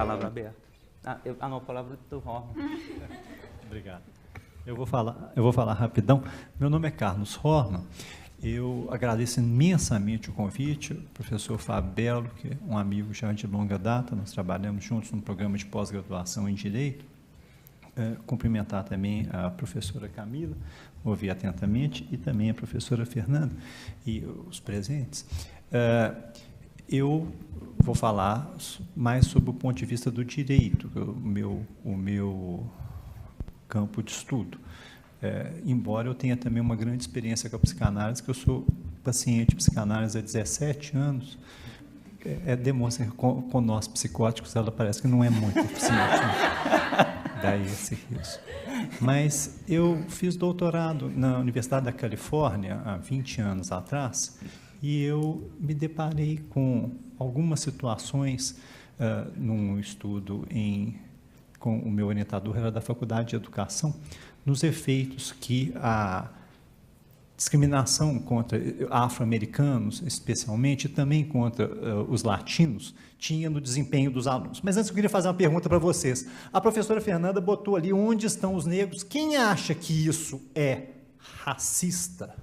palavra aberta. Não, a palavra do Horman. Obrigado. Eu vou falar rapidão. Meu nome é Carlos Horman. Eu agradeço imensamente o convite, o professor Fábio Belo, que é um amigo já de longa data, nós trabalhamos juntos no programa de pós-graduação em Direito. Cumprimentar também a professora Camila, ouvir atentamente, e também a professora Fernanda e os presentes. Eu vou falar mais sobre o ponto de vista do direito, o meu campo de estudo. Embora eu tenha também uma grande experiência com a psicanálise, que eu sou paciente de psicanálise há 17 anos, demonstra que com nós psicóticos ela parece que não é muito eficiente, né? Daí esse risco. Mas eu fiz doutorado na Universidade da Califórnia há 20 anos atrás e eu me deparei com algumas situações num estudo com o meu orientador, era da Faculdade de Educação, nos efeitos que a discriminação contra afro-americanos, especialmente, e também contra os latinos, tinha no desempenho dos alunos. Mas antes eu queria fazer uma pergunta para vocês. A professora Fernanda botou ali onde estão os negros. Quem acha que isso é racista?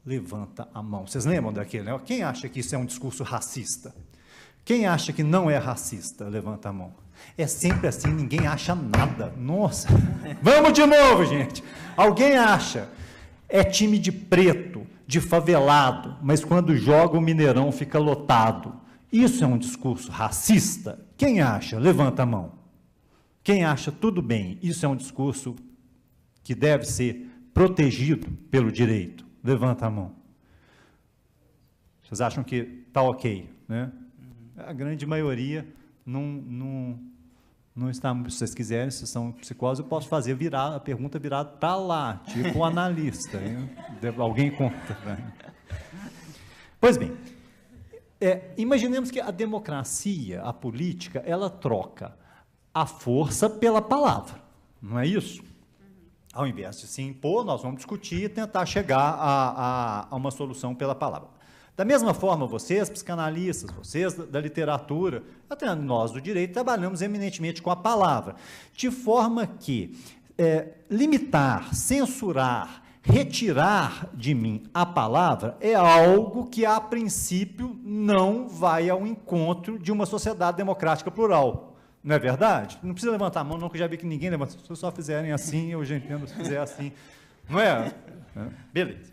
Levanta a mão. Vocês lembram daquele, né? Quem acha que isso é um discurso racista? Quem acha que não é racista? Levanta a mão. É sempre assim, ninguém acha nada. Nossa! Vamos de novo, gente! Alguém acha? É time de preto, de favelado, mas quando joga o Mineirão fica lotado. Isso é um discurso racista? Quem acha? Levanta a mão. Quem acha tudo bem? Isso é um discurso que deve ser protegido pelo direito? Levanta a mão. Vocês acham que está ok, né? A grande maioria não está, se vocês quiserem, se são psicólogos, eu posso fazer a pergunta virada para lá, tipo um analista. Alguém conta. Né? Pois bem, imaginemos que a democracia, a política, ela troca a força pela palavra, não é isso? Ao invés de se impor, nós vamos discutir e tentar chegar a uma solução pela palavra. Da mesma forma, vocês, psicanalistas, vocês da literatura, até nós do direito, trabalhamos eminentemente com a palavra, de forma que limitar, censurar, retirar de mim a palavra é algo que, a princípio, não vai ao encontro de uma sociedade democrática plural. Não é verdade? Não precisa levantar a mão, não, que eu já vi que ninguém levanta. Se vocês só fizerem assim, eu já entendo se fizer assim. Não é? Beleza.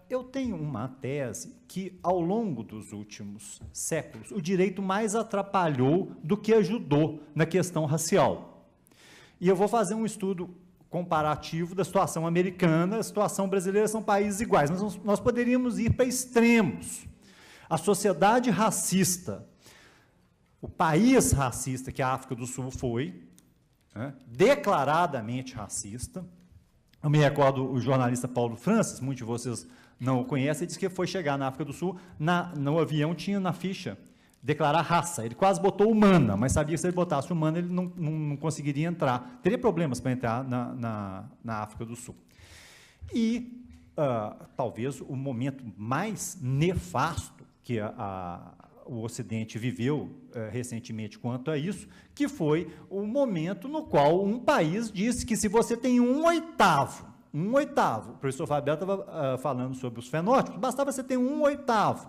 Eu tenho uma tese que, ao longo dos últimos séculos, o direito mais atrapalhou do que ajudou na questão racial. E eu vou fazer um estudo comparativo da situação americana, a situação brasileira, são países iguais, mas nós poderíamos ir para extremos. A sociedade racista, o país racista que a África do Sul foi, né, declaradamente racista. Eu me recordo o jornalista Paulo Francis, muitos de vocês não o conhecem, disse que foi chegar na África do Sul, no avião tinha na ficha declarar raça, ele quase botou humana, mas sabia que se ele botasse humana ele não conseguiria entrar, teria problemas para entrar na África do Sul. E talvez o momento mais nefasto que o Ocidente viveu recentemente quanto a isso, que foi o momento no qual um país disse que se você tem um oitavo, o professor Fábio estava falando sobre os fenótipos, bastava você ter 1/8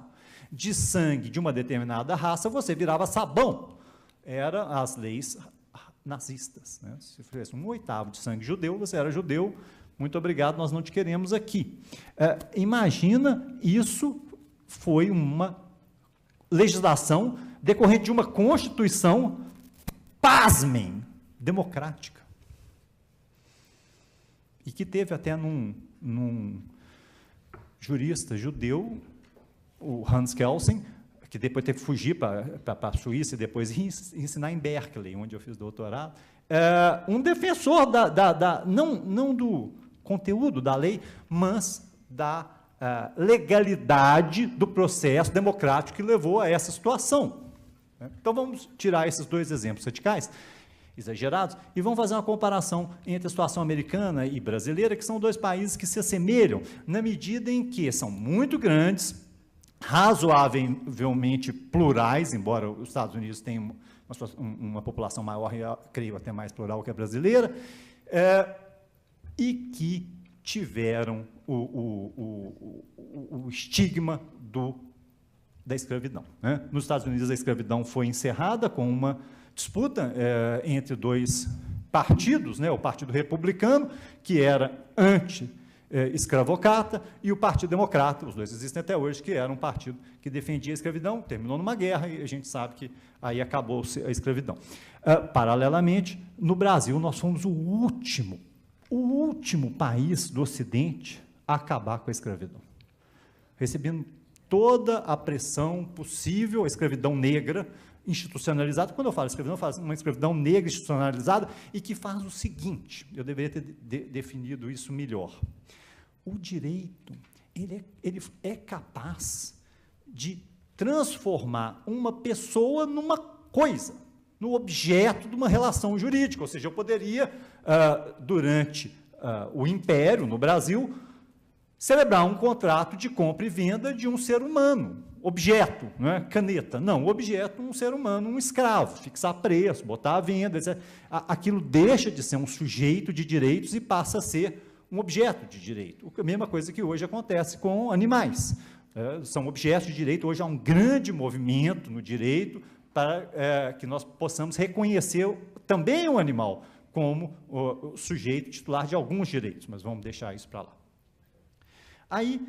de sangue de uma determinada raça, você virava sabão. Eram as leis nazistas. Né? Se tivesse 1/8 de sangue judeu, você era judeu, muito obrigado, nós não te queremos aqui. Imagina, isso foi uma legislação decorrente de uma Constituição, pasmem, democrática. E que teve até num jurista judeu, o Hans Kelsen, que depois teve que fugir para a Suíça e depois ensinar em Berkeley, onde eu fiz doutorado, um defensor não do conteúdo da lei, mas da legalidade do processo democrático que levou a essa situação. Então, vamos tirar esses dois exemplos radicais, exagerados, e vamos fazer uma comparação entre a situação americana e brasileira, que são dois países que se assemelham na medida em que são muito grandes, razoavelmente plurais, embora os Estados Unidos tenham uma população maior, creio até mais plural que a brasileira, e que tiveram o estigma da escravidão, né? Nos Estados Unidos, a escravidão foi encerrada com uma disputa entre dois partidos, né? O Partido Republicano, que era anti-escravocrata, e o Partido Democrata, os dois existem até hoje, que era um partido que defendia a escravidão, terminou numa guerra, e a gente sabe que aí acabou-se a escravidão. Paralelamente, no Brasil, nós fomos o último país do Ocidente a acabar com a escravidão, recebendo toda a pressão possível, a escravidão negra institucionalizada. Quando eu falo escravidão, eu falo uma escravidão negra institucionalizada e que faz o seguinte, eu deveria ter definido isso melhor. O direito, ele é capaz de transformar uma pessoa numa coisa, no objeto de uma relação jurídica, ou seja, eu poderia, durante o Império, no Brasil, celebrar um contrato de compra e venda de um ser humano, objeto, não é? Caneta, não, objeto, um ser humano, um escravo, fixar preço, botar à venda, etc. Aquilo deixa de ser um sujeito de direitos e passa a ser um objeto de direito. A mesma coisa que hoje acontece com animais. São objetos de direito. Hoje há um grande movimento no direito para que nós possamos reconhecer também o animal como o sujeito titular de alguns direitos, mas vamos deixar isso para lá. Aí,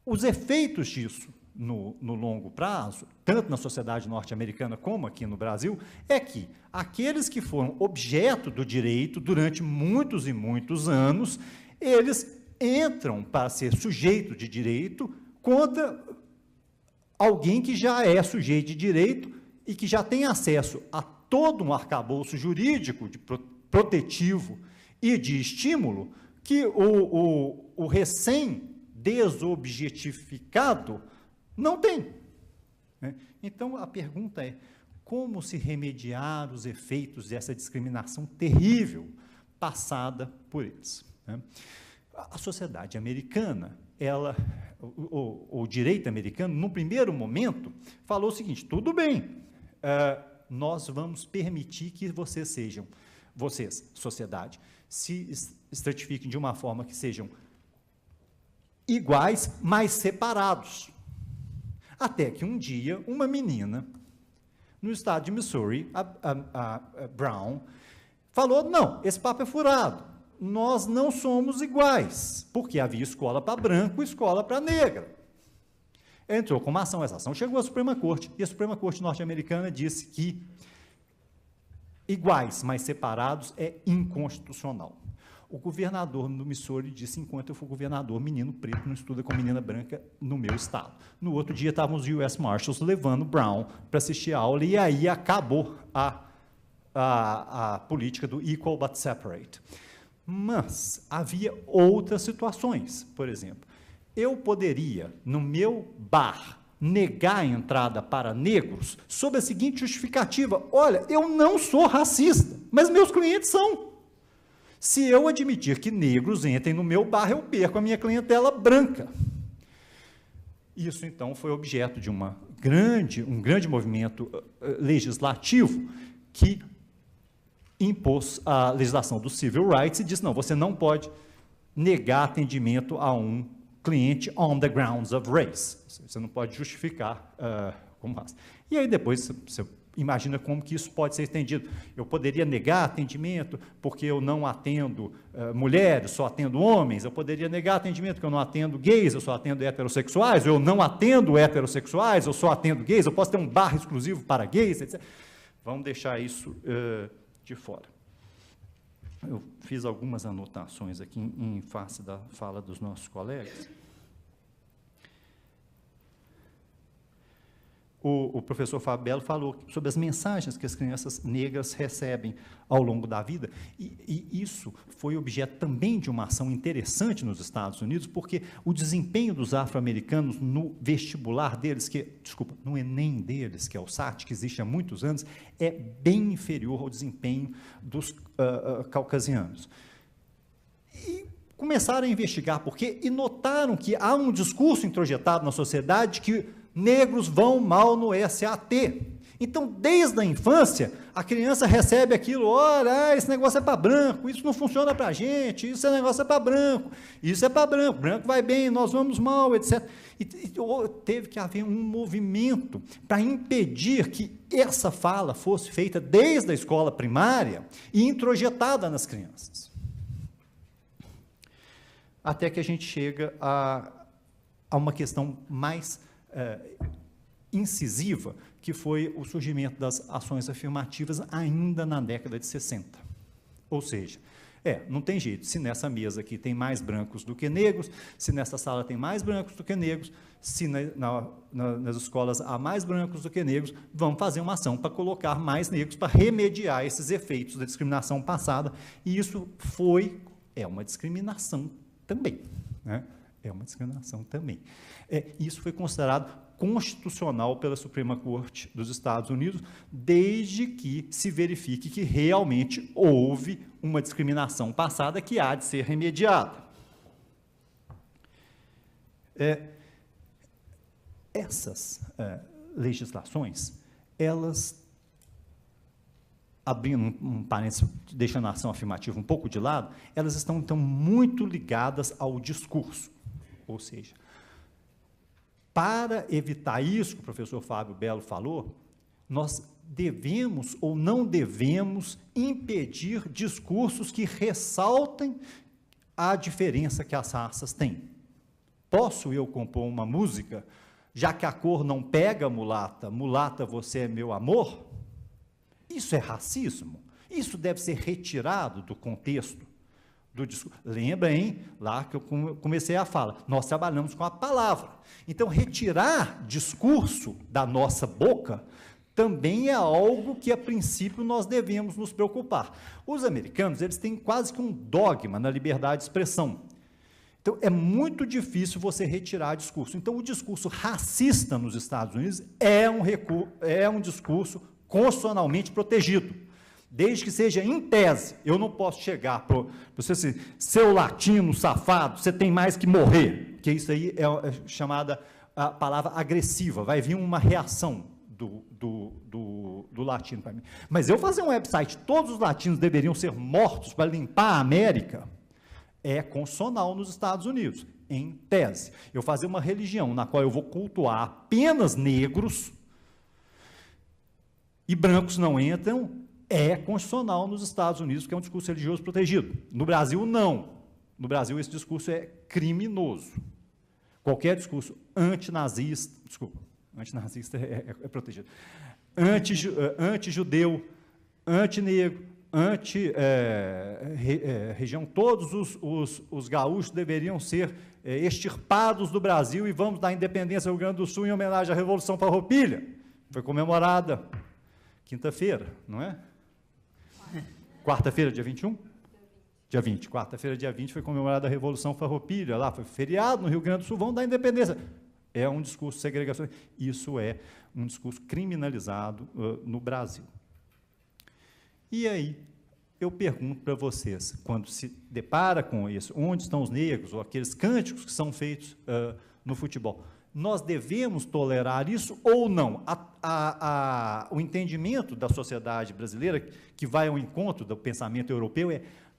os efeitos disso no longo prazo, tanto na sociedade norte-americana como aqui no Brasil, é que aqueles que foram objeto do direito durante muitos e muitos anos, eles entram para ser sujeito de direito contra alguém que já é sujeito de direito e que já tem acesso a todo um arcabouço jurídico, protetivo e de estímulo, que o recém-desobjetificado não tem, né? Então, a pergunta é, como se remediar os efeitos dessa discriminação terrível passada por eles, né? A sociedade americana, o direito americano, num primeiro momento, falou o seguinte, tudo bem, nós vamos permitir que vocês, sociedade, se estratifiquem de uma forma que sejam iguais, mas separados. Até que um dia, uma menina, no estado de Missouri, a Brown, falou, não, esse papo é furado, nós não somos iguais, porque havia escola para branco e escola para negra. Entrou com uma ação, essa ação chegou à Suprema Corte, e a Suprema Corte norte-americana disse que iguais, mas separados é inconstitucional. O governador do Missouri disse, enquanto eu for governador, menino preto não estuda com menina branca no meu estado. No outro dia, estavam os US Marshals levando Brown para assistir a aula, e aí acabou a política do equal but separate. Mas havia outras situações, por exemplo, eu poderia, no meu bar, negar a entrada para negros sob a seguinte justificativa, olha, eu não sou racista, mas meus clientes são. Se eu admitir que negros entrem no meu bar, eu perco a minha clientela branca. Isso, então, foi objeto de um grande movimento legislativo que impôs a legislação do Civil Rights e disse, não, você não pode negar atendimento a um cliente on the grounds of race. Você não pode justificar como raça. E aí depois você imagina como que isso pode ser estendido. Eu poderia negar atendimento porque eu não atendo mulheres, só atendo homens. Eu poderia negar atendimento porque eu não atendo gays, eu só atendo heterossexuais. Eu não atendo heterossexuais, eu só atendo gays. Eu posso ter um bar exclusivo para gays, etc. Vamos deixar isso de fora. Eu fiz algumas anotações aqui em face da fala dos nossos colegas. O professor Fábio Belo falou sobre as mensagens que as crianças negras recebem ao longo da vida, e isso foi objeto também de uma ação interessante nos Estados Unidos, porque o desempenho dos afro-americanos no vestibular deles, no Enem deles, que é o SAT, que existe há muitos anos, é bem inferior ao desempenho dos caucasianos. E começaram a investigar por quê, e notaram que há um discurso introjetado na sociedade que negros vão mal no SAT, Então, desde a infância, a criança recebe aquilo, olha, esse negócio é para branco, isso não funciona para a gente, isso é negócio é para branco, isso é para branco, branco vai bem, nós vamos mal, etc. E teve que haver um movimento para impedir que essa fala fosse feita desde a escola primária e introjetada nas crianças. Até que a gente chega a uma questão mais incisiva, que foi o surgimento das ações afirmativas ainda na década de 60. Ou seja, não tem jeito, se nessa mesa aqui tem mais brancos do que negros, se nessa sala tem mais brancos do que negros, se nas escolas há mais brancos do que negros, vamos fazer uma ação para colocar mais negros, para remediar esses efeitos da discriminação passada, e isso é uma discriminação também, né? É uma discriminação também. Isso foi considerado constitucional pela Suprema Corte dos Estados Unidos, desde que se verifique que realmente houve uma discriminação passada que há de ser remediada. Essas legislações, elas, abrindo um parênteses, deixando a ação afirmativa um pouco de lado, elas estão, então, muito ligadas ao discurso, ou seja, para evitar isso que o professor Fábio Belo falou, nós devemos ou não devemos impedir discursos que ressaltem a diferença que as raças têm. Posso eu compor uma música, já que a cor não pega mulata, mulata você é meu amor? Isso é racismo? Isso deve ser retirado do contexto do discurso. Lembra, hein? Lá que eu comecei a fala, nós trabalhamos com a palavra. Então, retirar discurso da nossa boca também é algo que, a princípio, nós devemos nos preocupar. Os americanos, eles têm quase que um dogma na liberdade de expressão. Então, é muito difícil você retirar discurso. Então, o discurso racista nos Estados Unidos é um discurso constitucionalmente protegido, desde que seja em tese. Eu não posso chegar para você assim, seu latino safado, você tem mais que morrer, que isso aí é chamada a palavra agressiva, vai vir uma reação do latino para mim. Mas eu fazer um website, todos os latinos deveriam ser mortos para limpar a América, é constitucional nos Estados Unidos, em tese. Eu fazer uma religião na qual eu vou cultuar apenas negros e brancos não entram, é constitucional nos Estados Unidos, porque é um discurso religioso protegido. No Brasil, não. No Brasil, esse discurso é criminoso. Qualquer discurso antinazista, desculpa, antinazista é protegido, anti-judeu, anti-negro, anti-região, todos os gaúchos deveriam ser extirpados do Brasil e vamos dar independência ao Rio Grande do Sul em homenagem à Revolução Farroupilha. Foi comemorada quinta-feira, não é? Quarta-feira, dia 21? Dia 20. Quarta-feira, dia 20, foi comemorada a Revolução Farroupilha, lá foi feriado no Rio Grande do Sul, vão dar independência. É um discurso segregacionista. Isso é um discurso criminalizado no Brasil. E aí, eu pergunto para vocês, quando se depara com isso, onde estão os negros, ou aqueles cânticos que são feitos no futebol, nós devemos tolerar isso ou não? O entendimento da sociedade brasileira, que vai ao encontro do pensamento europeu,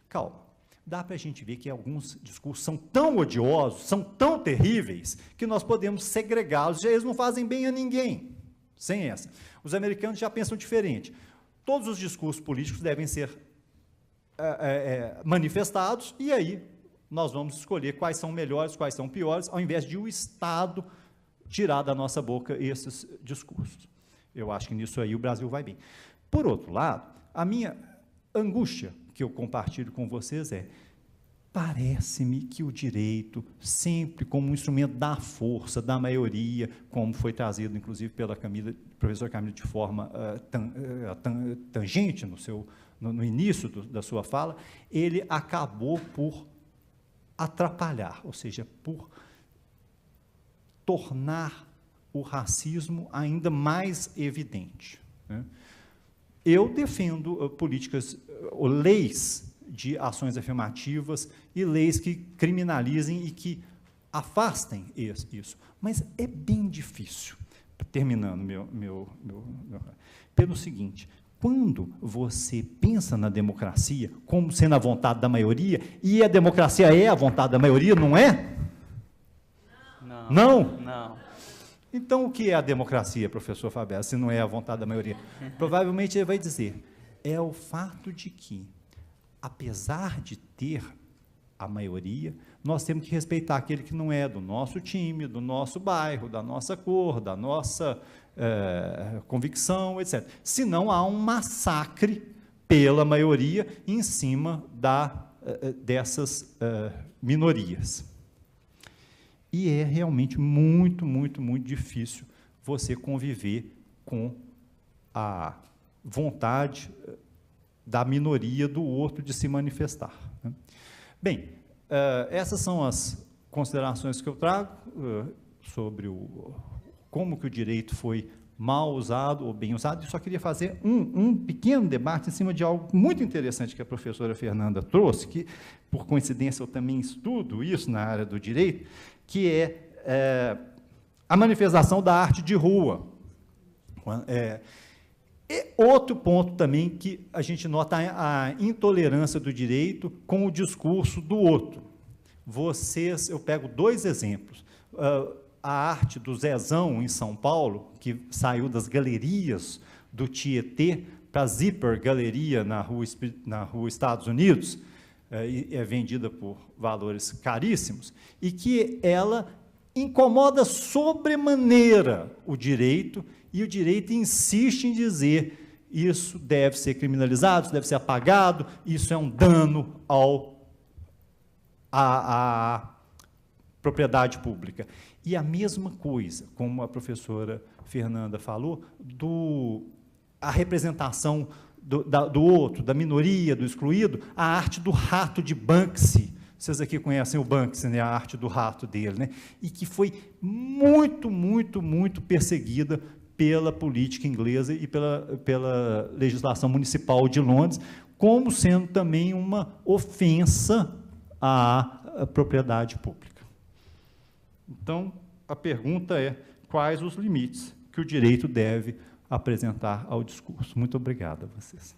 calma, dá para a gente ver que alguns discursos são tão odiosos, são tão terríveis, que nós podemos segregá-los, eles não fazem bem a ninguém, sem essa. Os americanos já pensam diferente. Todos os discursos políticos devem ser manifestados, e aí nós vamos escolher quais são melhores, quais são piores, ao invés de o Estado tirar da nossa boca esses discursos. Eu acho que nisso aí o Brasil vai bem. Por outro lado, a minha angústia que eu compartilho com vocês parece-me que o direito, sempre como um instrumento da força, da maioria, como foi trazido, inclusive, pela professora Camila, de forma tangente no início da sua fala, ele acabou por atrapalhar, ou seja, por tornar o racismo ainda mais evidente, né? Eu defendo políticas, ou leis de ações afirmativas e leis que criminalizem e que afastem isso, mas é bem difícil, terminando pelo seguinte: quando você pensa na democracia como sendo a vontade da maioria, e a democracia é a vontade da maioria, não é? Não. Não? Não. Então, o que é a democracia, professor Fabel, se não é a vontade da maioria? Provavelmente ele vai dizer, é o fato de que, apesar de ter a maioria, nós temos que respeitar aquele que não é do nosso time, do nosso bairro, da nossa cor, da nossa convicção, etc. Senão há um massacre pela maioria em cima dessas minorias. E é realmente muito, muito, muito difícil você conviver com a vontade da minoria do outro de se manifestar, né? Bem, essas são as considerações que eu trago sobre como que o direito foi mal usado ou bem usado. Eu só queria fazer um pequeno debate em cima de algo muito interessante que a professora Fernanda trouxe, que, por coincidência, eu também estudo isso na área do direito, que é a manifestação da arte de rua. E outro ponto também que a gente nota a intolerância do direito com o discurso do outro. Eu pego 2 exemplos. A arte do Zezão, em São Paulo, que saiu das galerias do Tietê para a Zipper Galeria na rua Estados Unidos, e é vendida por valores caríssimos, e que ela incomoda sobremaneira o direito, e o direito insiste em dizer isso deve ser criminalizado, isso deve ser apagado, isso é um dano à propriedade pública. E a mesma coisa, como a professora Fernanda falou, a representação do outro, da minoria, do excluído, a arte do rato de Banksy. Vocês aqui conhecem o Banksy, né, a arte do rato dele, né, e que foi muito, muito, muito perseguida pela política inglesa e pela legislação municipal de Londres, como sendo também uma ofensa à propriedade pública. Então, a pergunta é, quais os limites que o direito deve apresentar ao discurso? Muito obrigado a vocês.